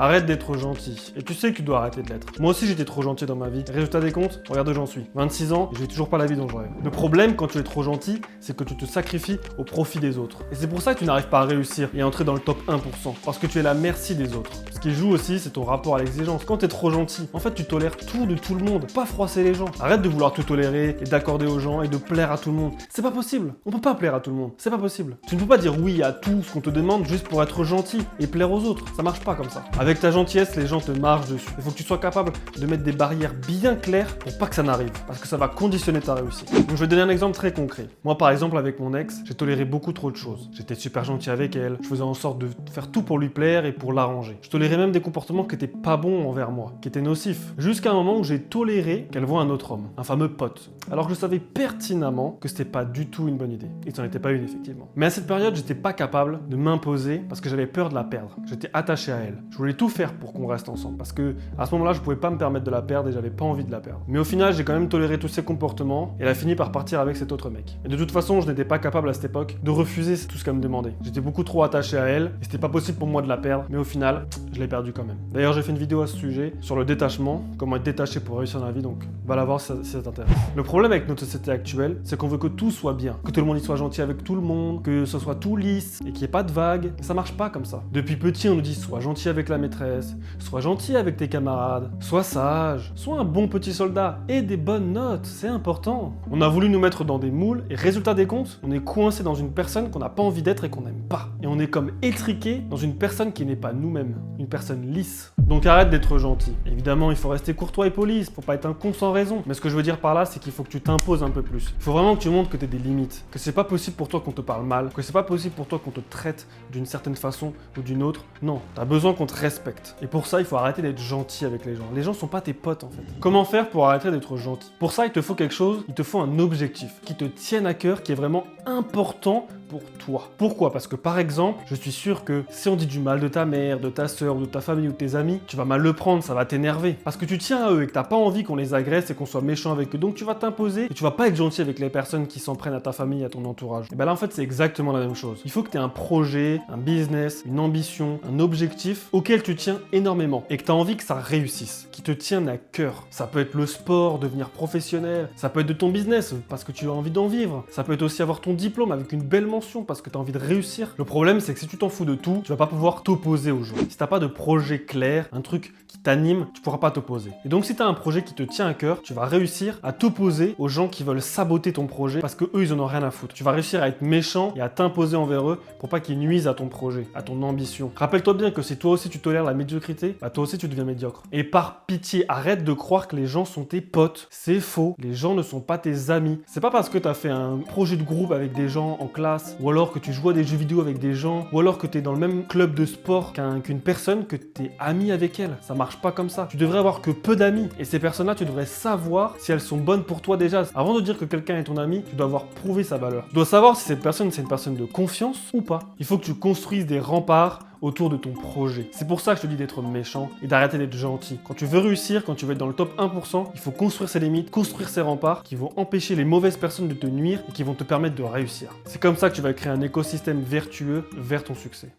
Arrête d'être gentil. Et tu sais que tu dois arrêter de l'être. Moi aussi j'étais trop gentil dans ma vie. Résultat des comptes, regarde où j'en suis. 26 ans, et j'ai toujours pas la vie dont je rêve. Le problème quand tu es trop gentil, c'est que tu te sacrifies au profit des autres. Et c'est pour ça que tu n'arrives pas à réussir et à entrer dans le top 1%. Parce que tu es la merci des autres. Ce qui joue aussi, c'est ton rapport à l'exigence. Quand tu es trop gentil, en fait tu tolères tout de tout le monde. Pas froisser les gens. Arrête de vouloir tout tolérer et d'accorder aux gens et de plaire à tout le monde. C'est pas possible. On peut pas plaire à tout le monde. C'est pas possible. Tu ne peux pas dire oui à tout ce qu'on te demande juste pour être gentil et plaire aux autres. Ça marche pas comme ça. Avec ta gentillesse, les gens te marchent dessus. Il faut que tu sois capable de mettre des barrières bien claires pour pas que ça n'arrive. Parce que ça va conditionner ta réussite. Donc je vais te donner un exemple très concret. Moi par exemple avec mon ex, j'ai toléré beaucoup trop de choses. J'étais super gentil avec elle. Je faisais en sorte de faire tout pour lui plaire et pour l'arranger. Je tolérais même des comportements qui étaient pas bons envers moi, qui étaient nocifs. Jusqu'à un moment où j'ai toléré qu'elle voit un autre homme, un fameux pote. Alors que je savais pertinemment que c'était pas du tout une bonne idée. Et ça n'en était pas une effectivement. Mais à cette période, j'étais pas capable de m'imposer parce que j'avais peur de la perdre. J'étais attaché à elle. Je voulais tout faire pour qu'on reste ensemble parce que à ce moment-là, je pouvais pas me permettre de la perdre et j'avais pas envie de la perdre. Mais au final, j'ai quand même toléré tous ses comportements et elle a fini par partir avec cet autre mec. Et de toute façon, je n'étais pas capable à cette époque de refuser tout ce qu'elle me demandait. J'étais beaucoup trop attaché à elle et c'était pas possible pour moi de la perdre, mais au final, je l'ai perdue quand même. D'ailleurs, j'ai fait une vidéo à ce sujet sur le détachement, comment être détaché pour réussir dans la vie, donc va la voir si ça t'intéresse. Le problème avec notre société actuelle, c'est qu'on veut que tout soit bien, que tout le monde y soit gentil avec tout le monde, que ce soit tout lisse et qu'il n'y ait pas de vagues. Ça marche pas comme ça. Depuis petit, on nous dit sois gentil avec la maîtresse, sois gentil avec tes camarades, sois sage, sois un bon petit soldat et des bonnes notes, c'est important. On a voulu nous mettre dans des moules et résultat des comptes, on est coincé dans une personne qu'on n'a pas envie d'être et qu'on n'aime pas. Et on est comme étriqué dans une personne qui n'est pas nous-mêmes, une personne lisse. Donc arrête d'être gentil. Évidemment, il faut rester courtois et poli pour pas être un con sans raison. Mais ce que je veux dire par là, c'est qu'il faut que tu t'imposes un peu plus. Il faut vraiment que tu montres que tu as des limites, que c'est pas possible pour toi qu'on te parle mal, que c'est pas possible pour toi qu'on te traite d'une certaine façon ou d'une autre. Non, t'as besoin qu'on te respecte. Et pour ça, il faut arrêter d'être gentil avec les gens. Les gens sont pas tes potes en fait. Comment faire pour arrêter d'être gentil? Pour ça, il te faut quelque chose, il te faut un objectif qui te tienne à cœur, qui est vraiment important pour toi. Pourquoi? Parce que par exemple, je suis sûr que si on dit du mal de ta mère, de ta soeur, de ta famille ou de tes amis, tu vas mal le prendre, ça va t'énerver. Parce que tu tiens à eux et que t'as pas envie qu'on les agresse et qu'on soit méchant avec eux. Donc tu vas t'imposer et tu vas pas être gentil avec les personnes qui s'en prennent à ta famille, à ton entourage. Et ben là en fait c'est exactement la même chose. Il faut que tu aies un projet, un business, une ambition, un objectif auquel tu tiens énormément et que tu as envie que ça réussisse, qui te tienne à cœur. Ça peut être le sport, devenir professionnel, ça peut être de ton business parce que tu as envie d'en vivre. Ça peut être aussi avoir ton diplôme avec une belle mention parce que tu as envie de réussir. Le problème, c'est que si tu t'en fous de tout, tu vas pas pouvoir t'opposer aux gens. Si t'as pas de projet clair, un truc qui t'anime, tu pourras pas t'opposer. Et donc, si tu as un projet qui te tient à cœur, tu vas réussir à t'opposer aux gens qui veulent saboter ton projet parce que eux, ils en ont rien à foutre. Tu vas réussir à être méchant et à t'imposer envers eux pour pas qu'ils nuisent à ton projet, à ton ambition. Rappelle-toi bien que si toi aussi tu tolères la médiocrité, bah toi aussi tu deviens médiocre. Et par pitié, arrête de croire que les gens sont tes potes. C'est faux. Les gens ne sont pas tes amis. C'est pas parce que tu as fait un projet de groupe avec des gens en classe ou alors que tu joues à des jeux vidéo avec des gens, ou alors que tu es dans le même club de sport qu'une personne, que tu es ami avec elle. Ça marche pas comme ça. Tu devrais avoir que peu d'amis. Et ces personnes-là, tu devrais savoir si elles sont bonnes pour toi déjà. Avant de dire que quelqu'un est ton ami, tu dois avoir prouvé sa valeur. Tu dois savoir si cette personne, c'est une personne de confiance ou pas. Il faut que tu construises des remparts autour de ton projet. C'est pour ça que je te dis d'être méchant et d'arrêter d'être gentil. Quand tu veux réussir, quand tu veux être dans le top 1%, il faut construire ses limites, construire ses remparts qui vont empêcher les mauvaises personnes de te nuire et qui vont te permettre de réussir. C'est comme ça que tu vas créer un écosystème vertueux vers ton succès.